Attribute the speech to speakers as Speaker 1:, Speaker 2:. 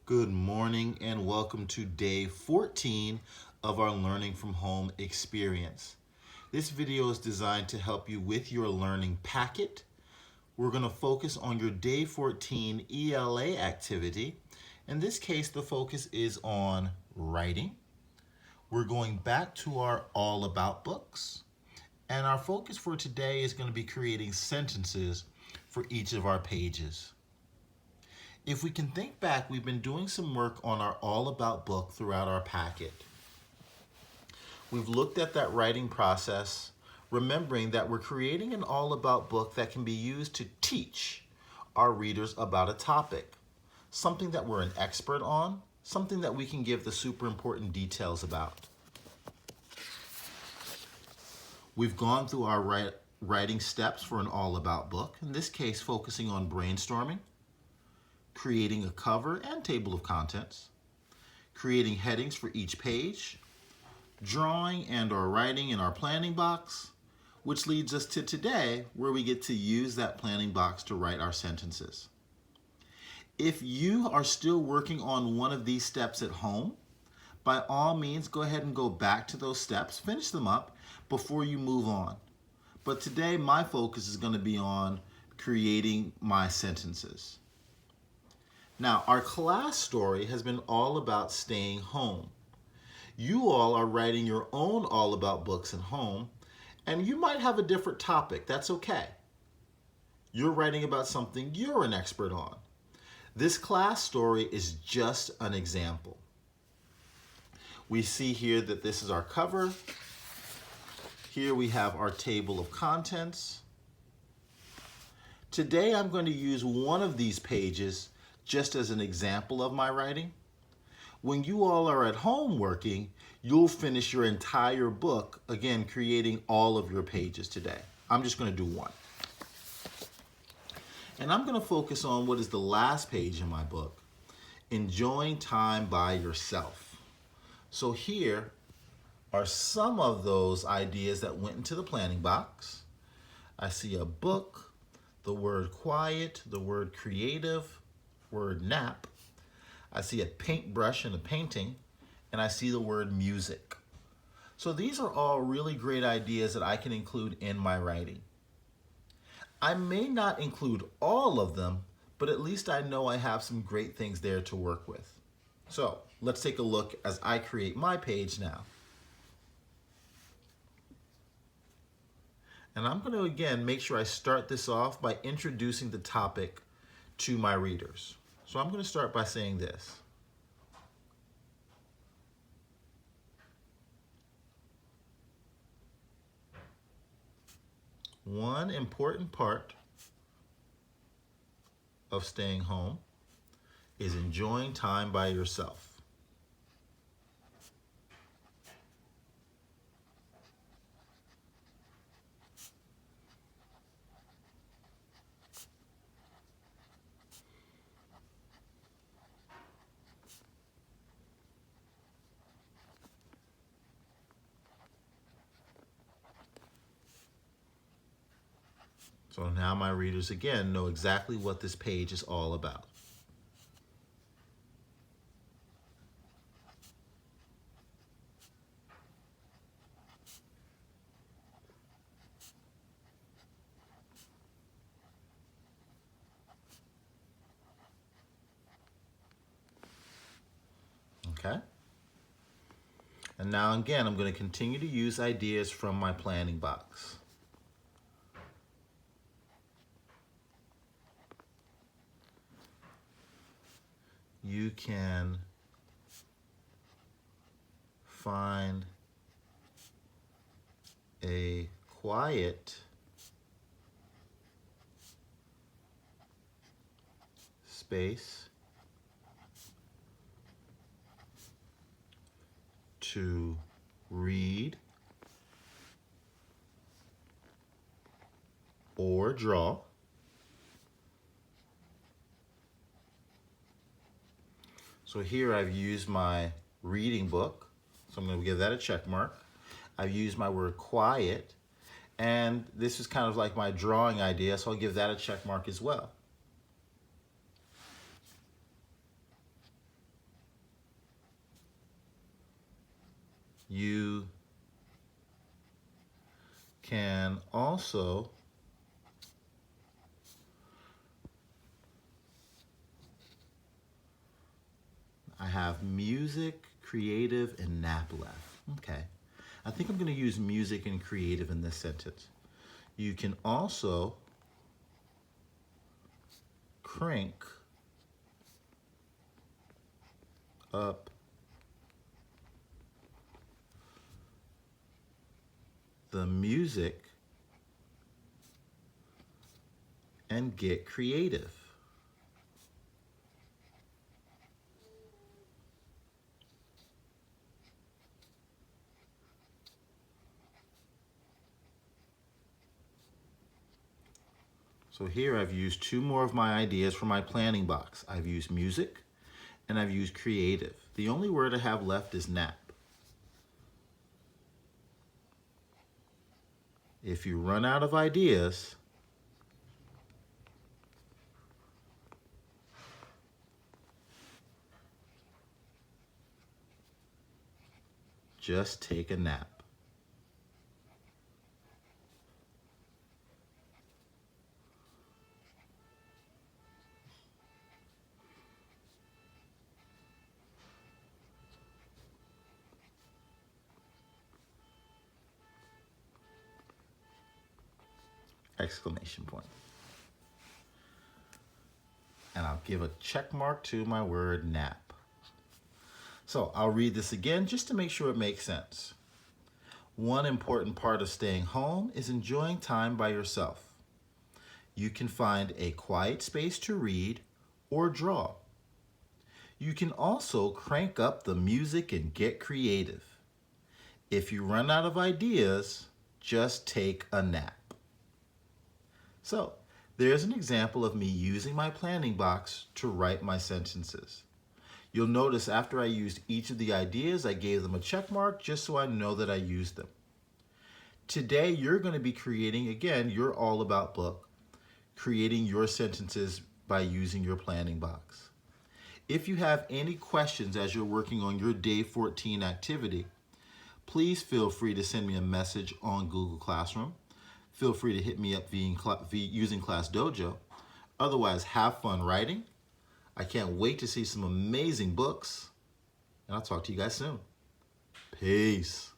Speaker 1: Good morning and welcome to day 14 of our Learning from Home experience. This video is designed to help you with your learning packet. We're going to focus on your day 14 ELA activity. In this case, the focus is on writing. We're going back to our All About books. And our focus for today is going to be creating sentences for each of our pages. If we can think back, we've been doing some work on our All About book throughout our packet. We've looked at that writing process, remembering that we're creating an All About book that can be used to teach our readers about a topic, something that we're an expert on, something that we can give the super important details about. We've gone through our writing steps for an All About book, in this case focusing on brainstorming, creating a cover and table of contents, creating headings for each page, drawing and or writing in our planning box, which leads us to today where we get to use that planning box to write our sentences. If you are still working on one of these steps at home, by all means go ahead and go back to those steps, finish them up before you move on. But today my focus is going to be on creating my sentences. Now, our class story has been all about staying home. You all are writing your own All About books at home, and you might have a different topic. That's okay. You're writing about something you're an expert on. This class story is just an example. We see here that this is our cover. Here we have our table of contents. Today I'm going to use one of these pages just as an example of my writing. When you all are at home working, you'll finish your entire book, again, creating all of your pages today. I'm just going to do one. And I'm going to focus on what is the last page in my book, enjoying time by yourself. So here are some of those ideas that went into the planning box. I see a book, the word quiet, the word creative, word nap. I see a paintbrush and a painting, and I see the word music. So these are all really great ideas that I can include in my writing. I may not include all of them, but at least I know I have some great things there to work with. So let's take a look as I create my page now. And I'm going to again make sure I start this off by introducing the topic to my readers. So I'm going to start by saying this. One important part of staying home is enjoying time by yourself. So now my readers again know exactly what this page is all about. Okay? And now again, I'm going to continue to use ideas from my planning box. You can find a quiet space to read or draw. So here I've used my reading book, so I'm going to give that a check mark. I've used my word quiet, and this is kind of like my drawing idea, so I'll give that a check mark as well. You can also I have music, creative, and nap left. Okay. I think I'm going to use music and creative in this sentence. You can also crank up the music and get creative. So here I've used two more of my ideas for my planning box. I've used music and I've used creative. The only word I have left is nap. If you run out of ideas, just take a nap. Exclamation point. And I'll give a check mark to my word nap. So I'll read this again just to make sure it makes sense. One important part of staying home is enjoying time by yourself. You can find a quiet space to read or draw. You can also crank up the music and get creative. If you run out of ideas, just take a nap. So, there's an example of me using my planning box to write my sentences. You'll notice after I used each of the ideas, I gave them a check mark just so I know that I used them. Today, you're going to be creating, again, your All About book, creating your sentences by using your planning box. If you have any questions as you're working on your Day 14 activity, please feel free to send me a message on Google Classroom. Feel free to hit me up using Class Dojo. Otherwise, have fun writing. I can't wait to see some amazing books. And I'll talk to you guys soon. Peace.